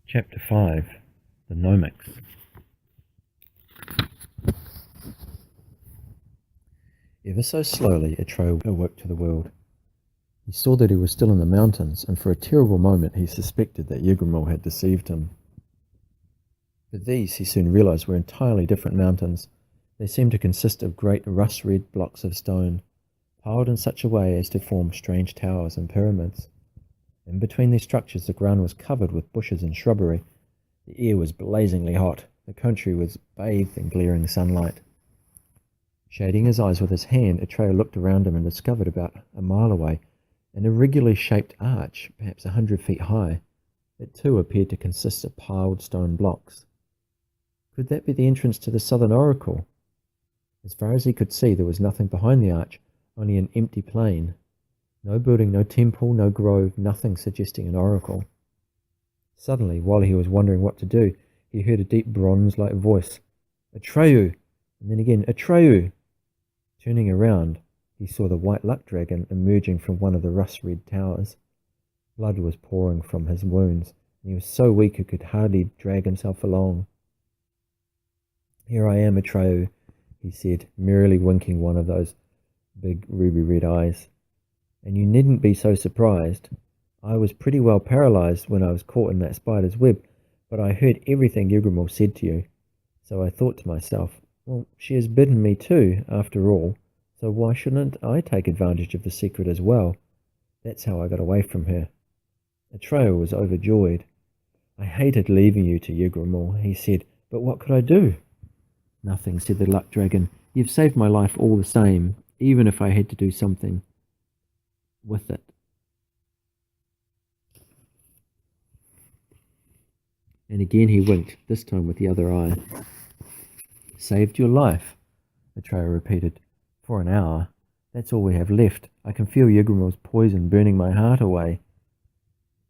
Chapter 5. The Nomics. Ever so slowly, Atreyu awoke to the world. He saw that he was still in the mountains, and for a terrible moment he suspected that Yggdrasil had deceived him. But these, he soon realized, were entirely different mountains. They seemed to consist of great rust-red blocks of stone, piled in such a way as to form strange towers and pyramids. In between these structures the ground was covered with bushes and shrubbery. The air was blazingly hot. The country was bathed in glaring sunlight. Shading his eyes with his hand, Atreyu looked around him and discovered about a mile away an irregularly shaped arch, perhaps 100 feet high. It too appeared to consist of piled stone blocks. Could that be the entrance to the southern oracle? As far as he could see, there was nothing behind the arch, only an empty plain. No building, no temple, no grove, nothing suggesting an oracle. Suddenly, while he was wondering what to do, he heard a deep bronze-like voice. "Atreyu!" And then again, "Atreyu!" Turning around, he saw the white luck dragon emerging from one of the rust-red towers. Blood was pouring from his wounds, and he was so weak he could hardly drag himself along. "Here I am, Atreyu," he said, merrily winking one of those big ruby-red eyes. "And you needn't be so surprised. I was pretty well paralyzed when I was caught in that spider's web, but I heard everything Yggdrasil said to you. So I thought to myself, well, she has bidden me too, after all, so why shouldn't I take advantage of the secret as well? That's how I got away from her." Atreyu was overjoyed. "I hated leaving you to Yggdrasil," he said, "but what could I do?" "Nothing," said the luck dragon. "You've saved my life all the same, even if I had to do something with it." And again he winked, this time with the other eye. "Saved your life," Atreyu repeated. "For an hour. That's all we have left. I can feel Yggdrasil's poison burning my heart away."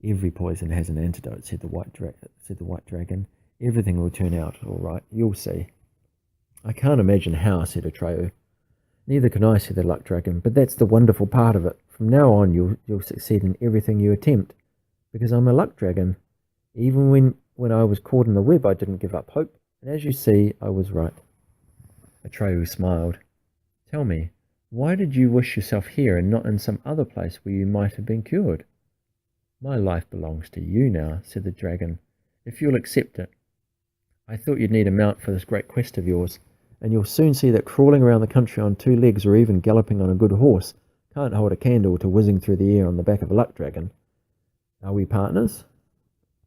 "Every poison has an antidote," said the white dragon. "Everything will turn out all right. You'll see." "I can't imagine how," said Atreyu. "Neither can I," said the luck dragon, "but that's the wonderful part of it. From now on you'll succeed in everything you attempt, because I'm a luck dragon. Even when I was caught in the web, I didn't give up hope, and as you see, I was right." Atreyu smiled. "Tell me, why did you wish yourself here and not in some other place where you might have been cured?" "My life belongs to you now," said the dragon, "if you'll accept it. I thought you'd need a mount for this great quest of yours, and you'll soon see that crawling around the country on 2 legs or even galloping on a good horse can't hold a candle to whizzing through the air on the back of a luck dragon. Are we partners?"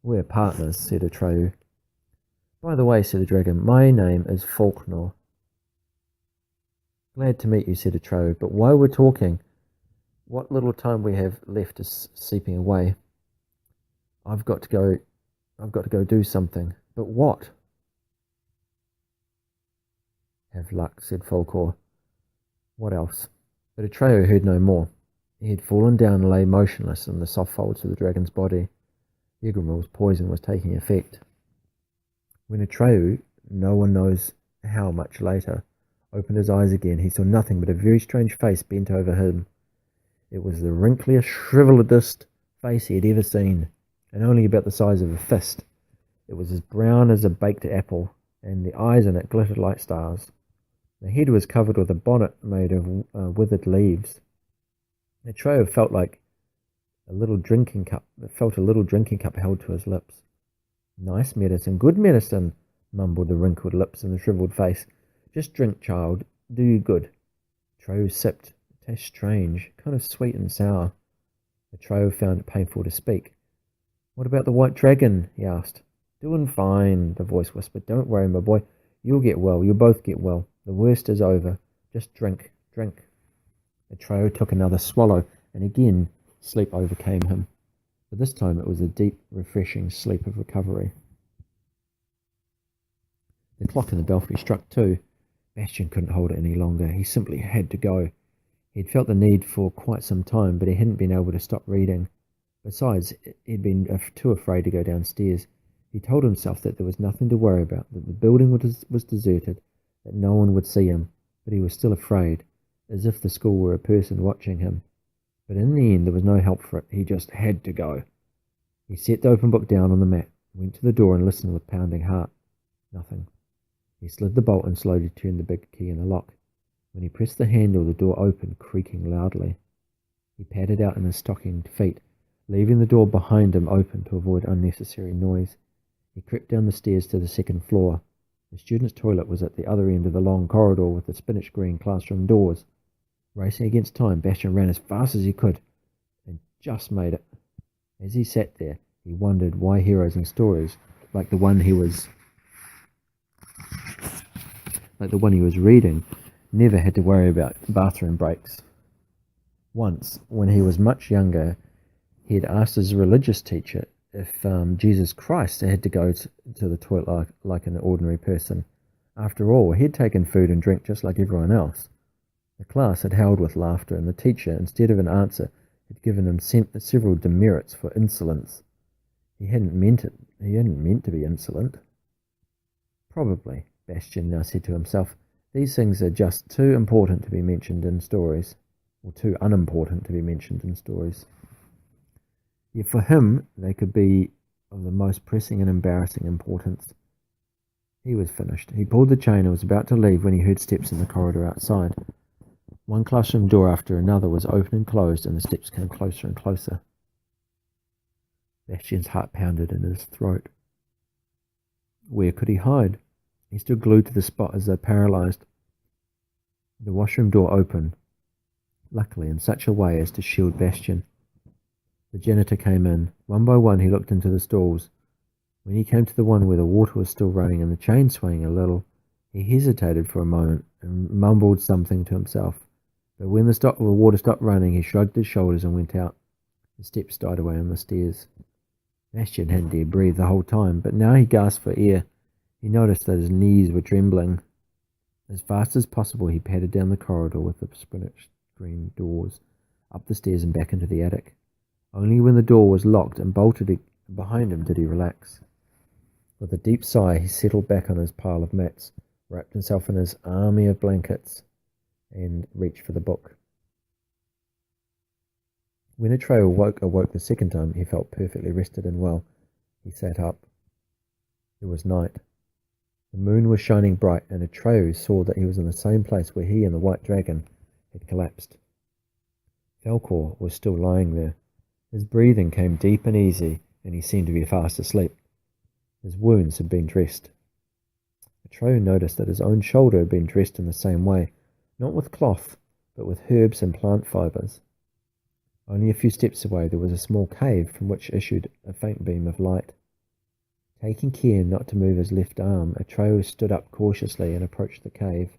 "We're partners," said Atreyu. "By the way," said the dragon, "my name is Falknor." "Glad to meet you," said Atreyu, "but while we're talking, what little time we have left is seeping away. I've got to go do something." "But what?" "Have luck," said Falkor. "What else?" But Atreyu heard no more. He had fallen down and lay motionless in the soft folds of the dragon's body. Yggdrasil's poison was taking effect. When Atreyu, no one knows how much later, opened his eyes again, he saw nothing but a very strange face bent over him. It was the wrinkliest, shrivelledest face he had ever seen, and only about the size of a fist. It was as brown as a baked apple, and the eyes in it glittered like stars. The head was covered with a bonnet made of withered leaves. Atreyu felt a little drinking cup held to his lips. "Nice medicine, good medicine," mumbled the wrinkled lips and the shriveled face. "Just drink, child. Do you good." Atreyu sipped. It tastes strange, kind of sweet and sour. Atreyu found it painful to speak. "What about the white dragon?" he asked. "Doing fine," the voice whispered. "Don't worry, my boy. You'll get well. You'll both get well. The worst is over. Just drink, drink." Atreyu took another swallow, and again sleep overcame him. But this time it was a deep, refreshing sleep of recovery. The clock in the belfry struck 2. Bastian couldn't hold it any longer. He simply had to go. He'd felt the need for quite some time, but he hadn't been able to stop reading. Besides, he'd been too afraid to go downstairs. He told himself that there was nothing to worry about, that the building was deserted, that no one would see him, but he was still afraid, as if the school were a person watching him. But in the end there was no help for it. He just had to go. He set the open book down on the mat. He went to the door and listened with pounding heart. Nothing. He slid the bolt and slowly turned the big key in the lock. When he pressed the handle, the door opened, creaking loudly. He padded out in his stockinged feet, leaving the door behind him open to avoid unnecessary noise. He crept down the stairs to the second floor. The student's toilet was at the other end of the long corridor with the spinach green classroom doors. Racing against time, Bastian ran as fast as he could and just made it. As he sat there, he wondered why heroes in stories, like the one he was reading, never had to worry about bathroom breaks. Once, when he was much younger, he had asked his religious teacher if Jesus Christ had to go to the toilet like an ordinary person. After all, he had taken food and drink just like everyone else. The class had howled with laughter, and the teacher, instead of an answer, had given him several demerits for insolence. He hadn't meant it. He hadn't meant to be insolent. Probably, Bastian now said to himself, these things are just too important to be mentioned in stories, or too unimportant to be mentioned in stories. Yet for him, they could be of the most pressing and embarrassing importance. He was finished. He pulled the chain and was about to leave when he heard steps in the corridor outside. One classroom door after another was opened and closed, and the steps came closer and closer. Bastian's heart pounded in his throat. Where could he hide? He stood glued to the spot as though paralyzed. The washroom door opened, luckily in such a way as to shield Bastian. The janitor came in. One by one he looked into the stalls. When he came to the one where the water was still running and the chain swaying a little, he hesitated for a moment and mumbled something to himself. But when the water stopped running, he shrugged his shoulders and went out. The steps died away on the stairs. Bastian hadn't dared breathe the whole time, but now he gasped for air. He noticed that his knees were trembling. As fast as possible, he padded down the corridor with the spinach green doors, up the stairs and back into the attic. Only when the door was locked and bolted behind him did he relax. With a deep sigh, he settled back on his pile of mats, wrapped himself in his army of blankets, and reached for the book. When Atreyu awoke the second time, he felt perfectly rested and well. He sat up. It was night. The moon was shining bright, and Atreyu saw that he was in the same place where he and the white dragon had collapsed. Falkor was still lying there. His breathing came deep and easy, and he seemed to be fast asleep. His wounds had been dressed. Atreyu noticed that his own shoulder had been dressed in the same way, not with cloth, but with herbs and plant fibres. Only a few steps away there was a small cave from which issued a faint beam of light. Taking care not to move his left arm, Atreyu stood up cautiously and approached the cave.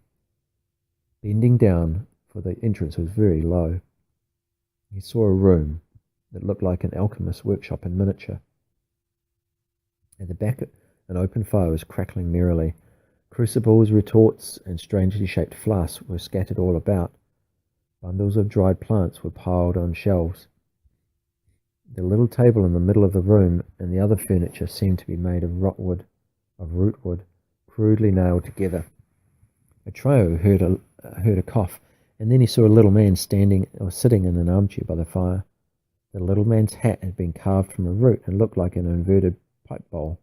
Bending down, for the entrance was very low, he saw a room that looked like an alchemist's workshop in miniature. At the back, an open fire was crackling merrily. Crucibles, retorts, and strangely shaped flasks were scattered all about. Bundles of dried plants were piled on shelves. The little table in the middle of the room and the other furniture seemed to be made of rootwood, crudely nailed together. Atreyu heard a cough, and then he saw a little man sitting in an armchair by the fire. The little man's hat had been carved from a root and looked like an inverted pipe bowl.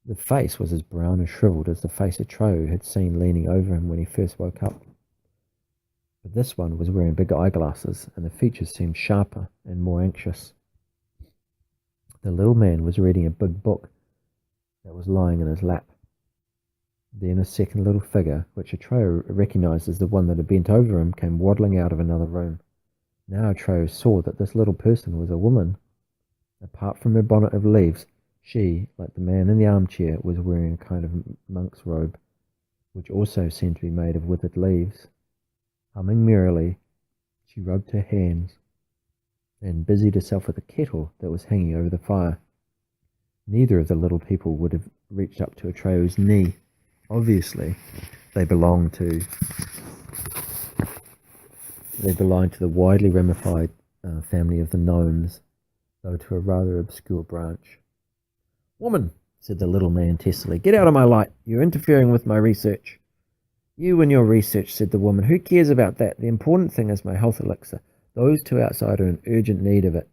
The face was as brown and shriveled as the face Atreyu had seen leaning over him when he first woke up. But this one was wearing big eyeglasses, and the features seemed sharper and more anxious. The little man was reading a big book that was lying in his lap. Then a second little figure, which Atreyu recognized as the one that had bent over him, came waddling out of another room. Now Atreyu saw that this little person was a woman. Apart from her bonnet of leaves, she, like the man in the armchair, was wearing a kind of monk's robe, which also seemed to be made of withered leaves. Humming merrily, she rubbed her hands and busied herself with a kettle that was hanging over the fire. Neither of the little people would have reached up to Atreyu's knee. Obviously, they belonged to the widely ramified family of the gnomes, though to a rather obscure branch. "Woman," said the little man testily, "get out of my light. You're interfering with my research." "You and your research," said the woman. "Who cares about that? The important thing is my health elixir. Those two outside are in urgent need of it."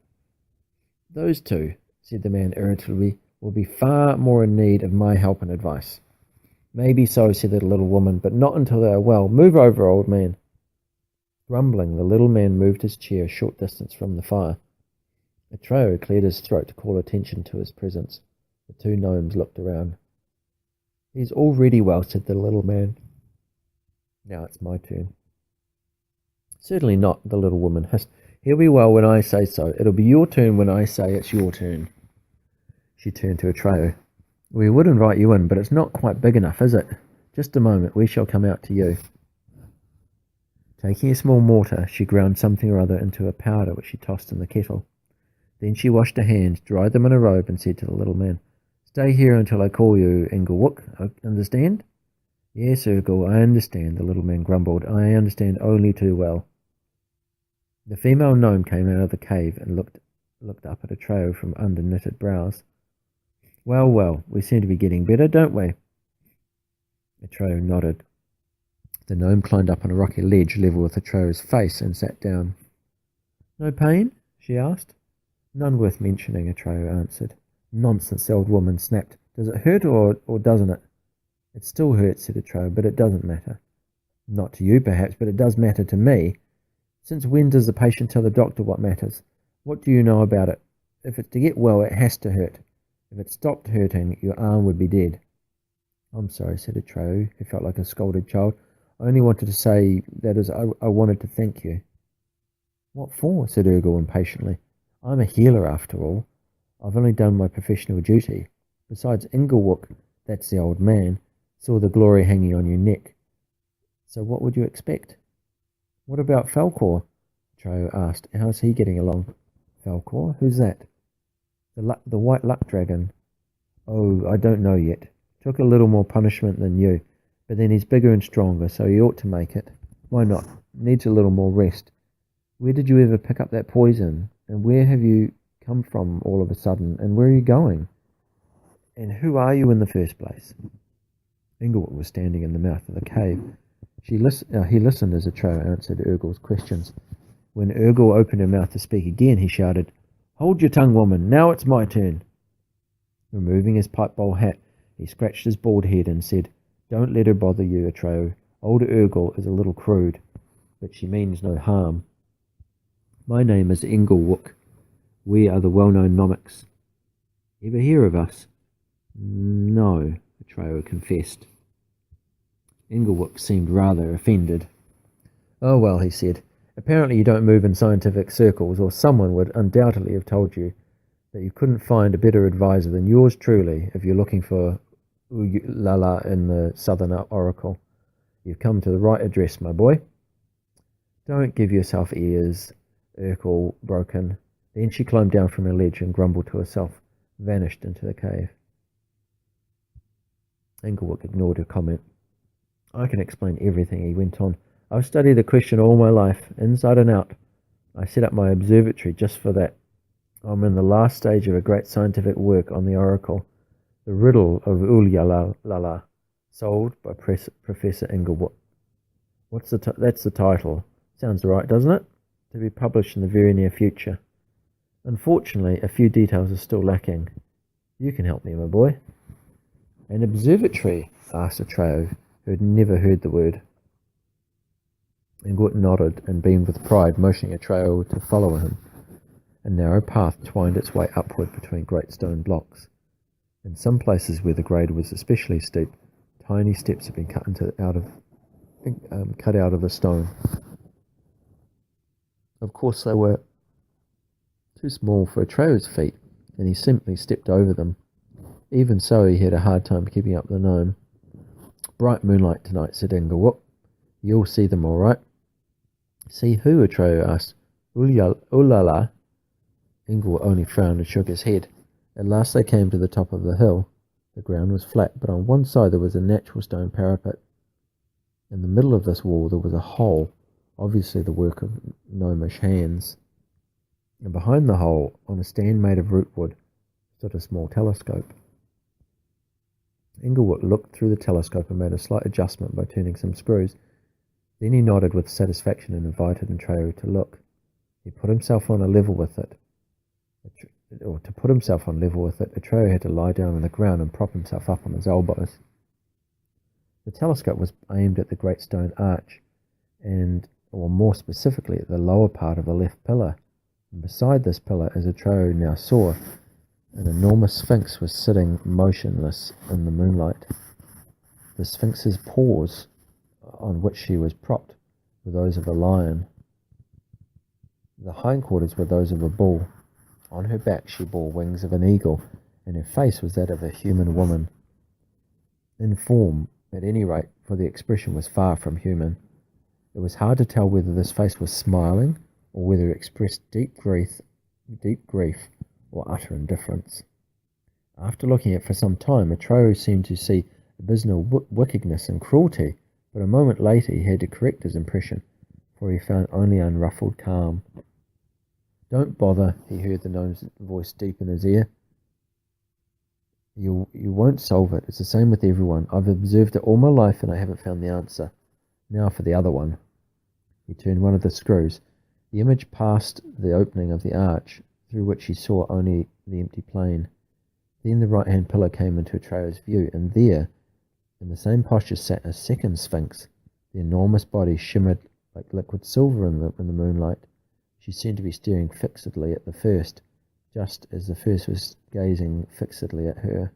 "Those two," said the man irritably. will be far more in need of my help and advice. Maybe so, said the little woman, but not until they are well. Move over, old man. Grumbling, the little man moved his chair a short distance from the fire. Atreyu cleared his throat to call attention to his presence. The two gnomes looked around. He's already well, said the little man. Now it's my turn. Certainly not, the little woman hissed. He'll be well when I say so. It'll be your turn when I say it's your turn. She turned to Atreyu. We would invite you in, but it's not quite big enough, is it? Just a moment, we shall come out to you. Taking a small mortar, she ground something or other into a powder which she tossed in the kettle. Then she washed her hands, dried them in a robe, and said to the little man, Stay here until I call you, Inglewook. Understand? Yes, Urgle, I understand, the little man grumbled. I understand only too well. The female gnome came out of the cave and looked up at Atreyu from under knitted brows. Well, well, we seem to be getting better, don't we? Atreyu nodded. The gnome climbed up on a rocky ledge level with Atreyu's face and sat down. No pain? She asked. None worth mentioning, Atreyu answered. Nonsense, the old woman snapped. Does it hurt or doesn't it? It still hurts, said Atreyu, but it doesn't matter. Not to you, perhaps, but it does matter to me. Since when does the patient tell the doctor what matters? What do you know about it? If it's to get well, it has to hurt. If it stopped hurting, your arm would be dead. I'm sorry, said Atreyu, who felt like a scolded child. I only wanted to say, that is, I wanted to thank you. What for? Said Urgle impatiently. I'm a healer, after all. I've only done my professional duty. Besides, Inglewook, that's the old man, saw the glory hanging on your neck. So what would you expect? What about Falkor? Atreyu asked. How's he getting along? Falkor? Who's that? The white luck dragon. Oh, I don't know yet. Took a little more punishment than you, but then he's bigger and stronger, so he ought to make it. Why not? Needs a little more rest. Where did you ever pick up that poison? And where have you come from all of a sudden? And where are you going? And who are you in the first place? Inglewook was standing in the mouth of the cave. He listened as Atreyu answered Urgle's questions. When Urgle opened her mouth to speak again, he shouted, Hold your tongue, woman. Now it's my turn. Removing his pipe bowl hat, he scratched his bald head and said, Don't let her bother you, Atreyu. Old Urgle is a little crude, but she means no harm. My name is Inglewook. We are the well-known gnomics. Ever hear of us? No, Atreyu confessed. Inglewook seemed rather offended. Oh well, he said. Apparently you don't move in scientific circles, or someone would undoubtedly have told you that you couldn't find a better advisor than yours truly if you're looking for Lala in the Southern Oracle. You've come to the right address, my boy. Don't give yourself airs, Urkel broke in. Then she climbed down from her ledge and grumbled to herself, vanished into the cave. Inglewook ignored her comment. I can explain everything, he went on. I've studied the question all my life, inside and out. I set up my observatory just for that. I'm in the last stage of a great scientific work on the oracle, The Riddle of Ulyalala, sold by Professor Inglewook. That's the title. Sounds right, doesn't it? To be published in the very near future. Unfortunately, a few details are still lacking. You can help me, my boy. An observatory? Asked Atreyu, who had never heard the word. Inglewook nodded and beamed with pride, motioning Atreyu to follow him. A narrow path twined its way upward between great stone blocks. In some places where the grade was especially steep, tiny steps had been cut out of the stone. Of course, they were too small for Atreyu's feet, and he simply stepped over them. Even so, he had a hard time keeping up the gnome. Bright moonlight tonight, said Inglewook. You'll see them all right. See who? Atreyu asked. Ulala. Inglewook only frowned and shook his head. At last they came to the top of the hill. The ground was flat, but on one side there was a natural stone parapet. In the middle of this wall there was a hole, obviously the work of gnomish hands. And behind the hole, on a stand made of rootwood, stood a small telescope. Inglewook looked through the telescope and made a slight adjustment by turning some screws. Then he nodded with satisfaction and invited Atreyu to look. He put himself on a level with it. or to put himself on level with it, Atreyu had to lie down on the ground and prop himself up on his elbows. The telescope was aimed at the great stone arch, or more specifically, at the lower part of the left pillar. And beside this pillar, as Atreyu now saw, an enormous sphinx was sitting motionless in the moonlight. The sphinx's paws, on which she was propped, were those of a lion. The hindquarters were those of a bull. On her back she bore wings of an eagle, and her face was that of a human woman. In form, at any rate, for the expression was far from human. It was hard to tell whether this face was smiling, or whether it expressed deep grief or utter indifference. After looking at it for some time, Atreyu seemed to see abysmal wickedness and cruelty, but a moment later he had to correct his impression, for he found only unruffled calm. "Don't bother," he heard the gnome's voice deep in his ear. You won't solve it. It's the same with everyone. I've observed it all my life and I haven't found the answer. Now for the other one." He turned one of the screws. The image passed the opening of the arch, through which he saw only the empty plain. Then the right-hand pillar came into Atreyu's view, and there, in the same posture, sat a second sphinx. The enormous body shimmered like liquid silver in the moonlight. She seemed to be staring fixedly at the first, just as the first was gazing fixedly at her.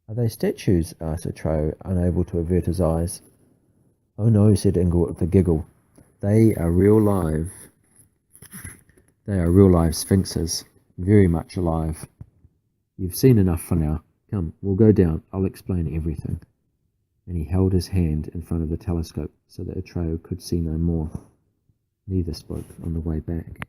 "Are they statues?" asked Atreyu, unable to avert his eyes. "Oh no," said Ingle with a giggle. They are real live sphinxes, very much alive. You've seen enough for now. Come, we'll go down. I'll explain everything." And he held his hand in front of the telescope so that Atreyu could see no more. Neither spoke on the way back.